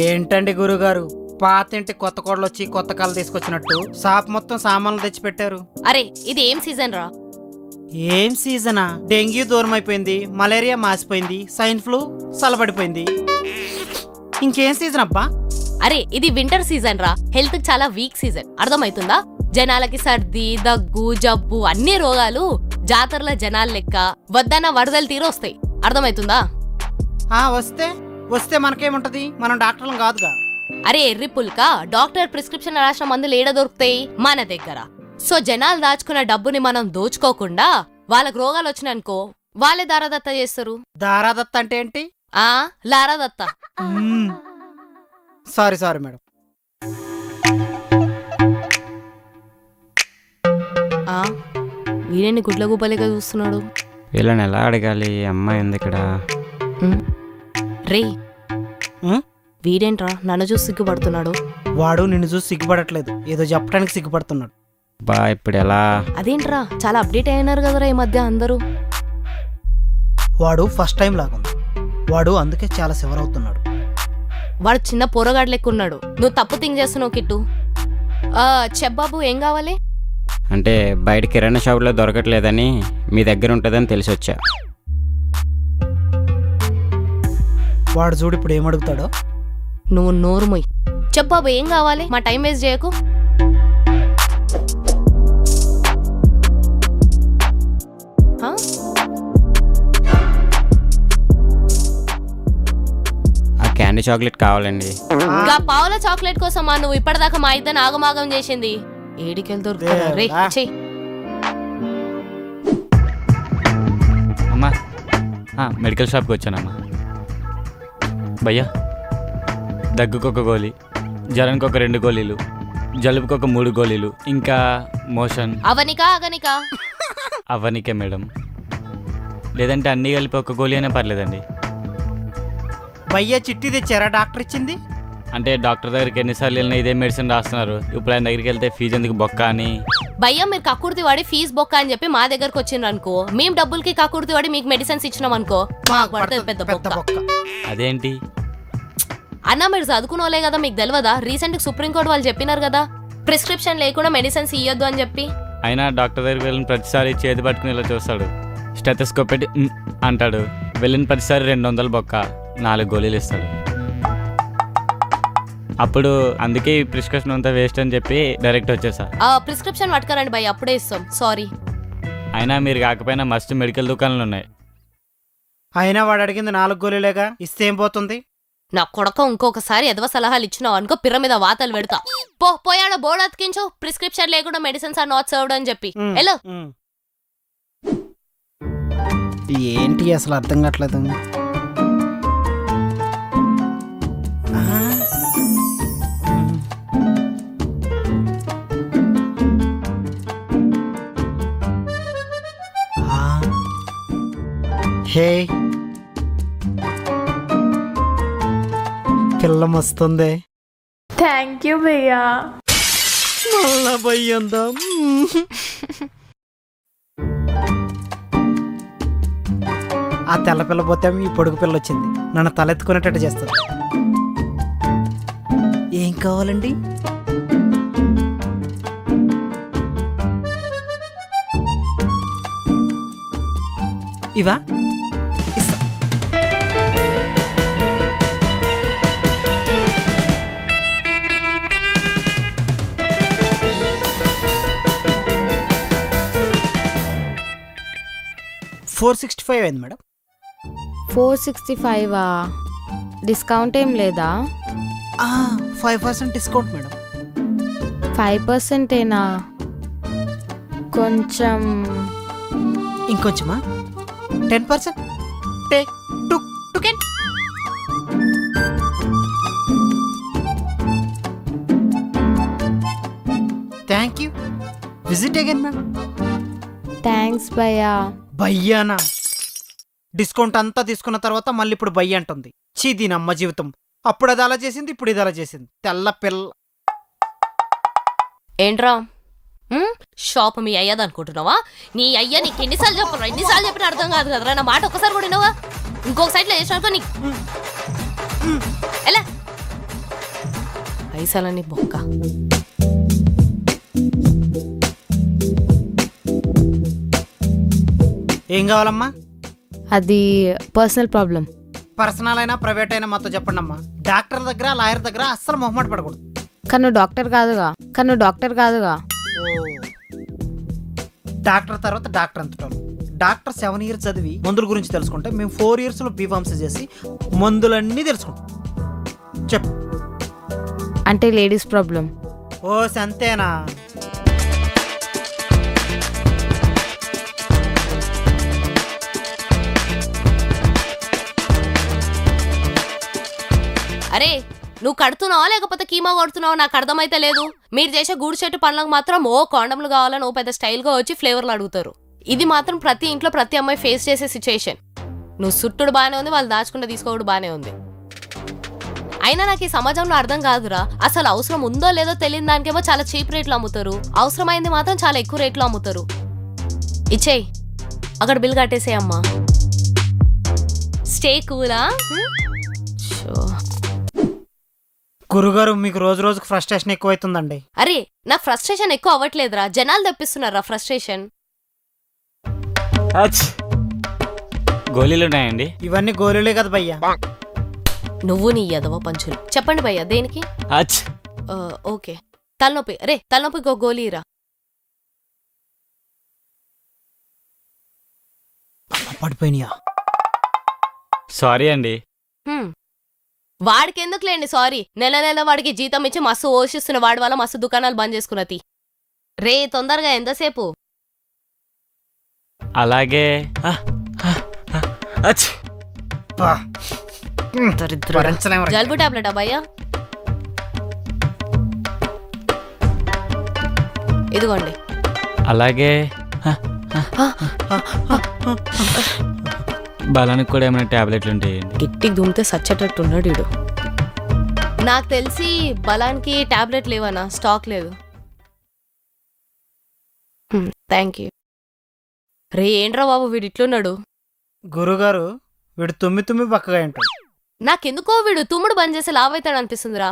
ఏంటండి గురుగారు, పాత ఇంటి కొత్త కోడలు వచ్చి కొత్త కాలు తీసుకొచ్చినట్టు షాప్ మొత్తం సామాన్లు తెచ్చిపెట్టారు. అరే ఇది ఏం సీజన్ రా? ఏం సీజనా? డెంగ్యూ దూరం అయిపోయింది, మలేరియా మాసిపోయింది, స్వైన్ ఫ్లూ సలబడిపోయింది. ఇంకేం సీజన్ అబ్బా? అరే ఇది వింటర్ సీజన్ రా. హెల్త్ చాలా వీక్ సీజన్, అర్థమవుతుందా? జనాలకి సర్ది, దగ్గు, జబ్బు అన్ని రోగాలు జాతరల జనాల లెక్క వద్దన్న వరదలు తీరు వస్తాయి, అర్థమవుతుందా? వస్తే వస్తే మనకేముంటది, మనం డాక్టర్లం కాదుగా. అరే ఎర్రి పుల్క, డాక్టర్ ప్రిస్క్రిప్షన్ రాసిన మందులు ఏడ దొరుకుతాయి? మన దగ్గర. సో జనాలు దాచుకున్న డబ్బుని మనం దోచుకోకుండా వాళ్ళకు రోగాలు వచ్చినాయనుకో వాళ్ళే దారాదత్త చేస్తారు. దారాదత్త అంటే ఏంటి? లారాదత్త. Sorry madam. వీడేని గుడ్ల గుబ్బలేక చూస్తున్నాడు. వీళ్ళని ఎలా అడగాలి? అమ్మాయి ఉంది ఇక్కడ. రే వీడేంట్రా నన్ను చూసి సిగ్గుపడుతున్నాడు? వాడు నిన్ను చూసి సిగ్గుపడట్లేదు, ఏదో చెప్పడానికి సిగ్గుపడుతున్నాడు. బా ఇప్పుడు ఎలా? అదేంట్రా చాలా అప్డేట్ అయినారు కదరా ఈ మధ్య అందరూ. వాడు ఫస్ట్ టైం లాగుంది, వాడు అందుకే చాలా సివర్ అవుతున్నాడు. వాడు చిన్న పోరగాడు లెక్కున్నాడు. నువ్వు తప్పు థింక్ చేస్తున్నావు కిట్టు. చెప్పబాబు ఏం కావాలి? అంటే బయట కిరాణా షాపులో దొరకట్లేదని మీ దగ్గర ఉంటుందని తెలిసి వచ్చా. వాడు చూడు ఇప్పుడు ఏమడుగుతాడో. నువ్వు నోరు మొయ్. చెప్పబాబు ఏం కావాలి? మా టైం వేస్ట్ చేయకు. ఆ క్యాండీ చాక్లెట్ కావాలండి. ఇంకా పావుల చాక్లెట్ కోసం నువ్వు ఇప్పటిదాకా మా ఇద్దరు ఆగమాగం చేసింది. ఏడికెళ్ళి దొరుకుతా రే చెయ్. అమ్మా మెడికల్ షాప్కి వచ్చానమ్మా. భయ్యా దగ్గుకు ఒక గోళీ, జ్వరానికి ఒక 2 గోళీలు, జలుబుకి ఒక 3 గోళీలు, ఇంకా మోషన్. అవనికా అగనికా? అవనికే మేడం, లేదంటే అన్నీ కలిపి ఒక గోళీ అయినా పర్లేదండి. భయ్యా చిట్టి తెచ్చారా డాక్టర్ ఇచ్చింది? అంటే డాక్టర్ దగ్గరికి ఎన్నిసార్లు వెళ్ళినా ఇదే మెడిసిన్ రాస్తున్నారు. ఇప్పుడు ఆయన దగ్గరికి వెళ్తే ఫీజు ఎందుకు బొక్క అని. భయ్యా మీరు కక్కుర్తి వాడి ఫీజు బొక్క అని చెప్పి మా దగ్గరకు వచ్చిండ్రు అనుకో, మేము డబ్బులకి కక్కుర్తి వాడి మీకు మెడిసిన్స్ ఇచ్చినాం అనుకో మాకు పడుతుంది పెద్ద బొక్క. అదేంటి అన్నా మీరు చదువుకున్నోలే కదా, మీకు తెలియదా? రీసెంట్ సుప్రీంకోర్టు వాళ్ళు చెప్పినారు కదా ప్రిస్క్రిప్షన్ లేకుండా మెడిసిన్స్ ఇయ్యొద్దు అని చెప్పి. అయినా డాక్టర్ దగ్గరికి వెళ్ళిన ప్రతిసారి చేతి పట్టుకుని ఇలా చూస్తాడు, స్టెథోస్కోప్ పెట్టి అంటాడు. వెళ్ళిన ప్రతిసారి 200 బొక్క, 4 గోళీలు ఇస్తాడు. అప్పుడు అందుకే ఈ ప్రిస్క్రిప్షన్ అంతా వేస్ట్ అని చెప్పి డైరెక్ట్ వచ్చేసా. ప్రిస్క్రిప్షన్ పట్టుకరండి భయ్, అప్పుడే ఇస్తాం. సారీ. అయినా మీరు కాకపోయినా మస్తు మెడికల్ దుకాణాలు ఉన్నాయి. అయినా వాడు అడిగింది 4 గోళీలేగా, ఇస్తే ఏం పోతుంది? నా కొడక ఇంకొకసారి ఎదవ సలహాలు ఇచ్చినావు అనుకో పిర్ర మీద వాతలు పెడతా. పోయాడ బోర్డు అతికించు, ప్రిస్క్రిప్షన్ లేకుండా మెడిసిన్స్ ఆర్ నాట్ సర్వ్డ్ అని చెప్పి. హలో ఏంటి అసలు అర్థం కావట్లేదు. హే పిల్ల మస్తుంది. థ్యాంక్ యూ భయ్యా. మళ్ళా భయ్యందా? ఆ తెల్ల పిల్ల పోతే ఈ పొడుగు పిల్ల వచ్చింది, నన్ను తలెత్తుకునేటట్టు చేస్తుంది. ఏం కావాలండి? ఇవా? 465 అయింది మేడం. 465 డిస్కౌంట్ ఏం లేదా? 5% డిస్కౌంట్ మేడం. 5%ఏనా? కొంచెం ఇంకొంచెమా? 10%. Take token. Thank you. Visit again madam. Thanks భయ్యా. భయ్యానా? డిస్కౌంట్ అంతా తీసుకున్న తర్వాత మళ్ళీ ఇప్పుడు భయ్య అంటుంది. చీ దీని అమ్మ జీవితం. అప్పుడు అది అలా చేసింది, ఇప్పుడు ఇది అలా చేసింది. తెల్ల పిల్ల. ఏంట్రా షాప్ మీ అయ్యది అనుకుంటున్నావా? నీ అయ్య నీకు ఎన్నిసార్లు చెప్పినా అర్థం కాదు కదరా. నా మాట ఒక్కసారి కూడా విన్నావా? ఇంకొక సైడ్ లో చేసినాకో నీకు ఎలా పైసలని బొక్క. ఏం కావాలమ్మా? అది పర్సనల్ ప్రాబ్లం. పర్సనల్ అయినా ప్రైవేట్ అయినా మాతో చెప్పండి అమ్మా. డాక్టర్ దగ్గర లాయర్ దగ్గర అస్సలు మొహమాట పడకూడదు. కన్ను డాక్టర్ కాదుగా. డాక్టర్ తర్వాత డాక్టర్ అంతటారు. డాక్టర్ 7 years చదివి మందుల గురించి తెలుసుకుంటే మేము 4 yearsలో బీఫార్మసీ చేసి మందులన్నీ తెలుసుకుంటాం. చెప్పు. అంటే లేడీస్ ప్రాబ్లం. ఓ అంతేనా? అరే నువ్వు కడుతున్నావా లేకపోతే కీమా కొడుతున్నావా నాకు అర్థమైతే లేదు. మీరు చేసే గూడు చెట్టు పనులకు మాత్రం ఓ కాండమ్లు కావాలని ఓ పెద్ద స్టైల్గా వచ్చి ఫ్లేవర్లు అడుగుతారు. ఇది మాత్రం ప్రతి ఇంట్లో ప్రతి అమ్మాయి ఫేస్ చేసే సిచ్యుయేషన్. నువ్వు సుట్టుడు బాగానే ఉంది, వాళ్ళు దాచుకుంటే తీసుకోవడం బాగానే ఉంది. అయినా నాకు ఈ సమాజంలో అర్థం కాదురా. అసలు అవసరం ఉందో లేదో తెలియని దానికేమో చాలా చీప్ రేట్లు అమ్ముతారు, అవసరమైంది మాత్రం చాలా ఎక్కువ రేట్లో అమ్ముతారు. ఇచ్చేయి, అక్కడ బిల్ కట్టేసే అమ్మా. స్టే కూలా. గురుగారు మీకు రోజు రోజుకు ఫ్రస్ట్రేషన్ ఎక్కువైతుందండి. అరే నాకు ఫ్రస్ట్రేషన్ ఎక్కువ అవ్వట్లేదురా, జనాలు తెప్పిస్తున్నారా ఫ్రస్ట్రేషన్. గోళీలు ఉన్నాయండి? ఇవన్నీ గోళీలే కదా భయ్యా. నువ్వు నీ యదవ పంచులు. చెప్పండి భయ్యా దేనికి? ఓకే తలనొప్పి. రే తలనొప్పికి ఒక గోళీరా. పడిపోయినాయా? సారీ అండి. వాడికి ఎందుకులేండి సారీ. నెల నెల వాడికి జీతం ఇచ్చి మస్తు ఓషిస్తున్న వాడి వల్ల మస్తు దుకాణాలు బంద్ చేసుకున్నది. రే తొందరగా, ఎంతసేపు? అలాగే. జలుబు టాబ్లెటా భయ్యా? ఇదిగోండి. అలాగే. బలానికి కూడా ఏమైనా టాబ్లెట్లు ఉంటాయండి? గిట్టికి దుమ్మితే సచ్చేటట్టున్నాడు వీడు. నాకు తెలిసి బలానికి టాబ్లెట్ లేవనా, స్టాక్ లేదు. Thank you. రే ఏంట్రా బాబు వీడు ఇట్లున్నాడు? గురుగారు వీడు తుమ్మి బక్కగా ఉంటాడు. నాకెందుకో వీడు తుమ్ముడు బంద్ చేసి లావ్ అవుతాడు అనిపిస్తుందిరా.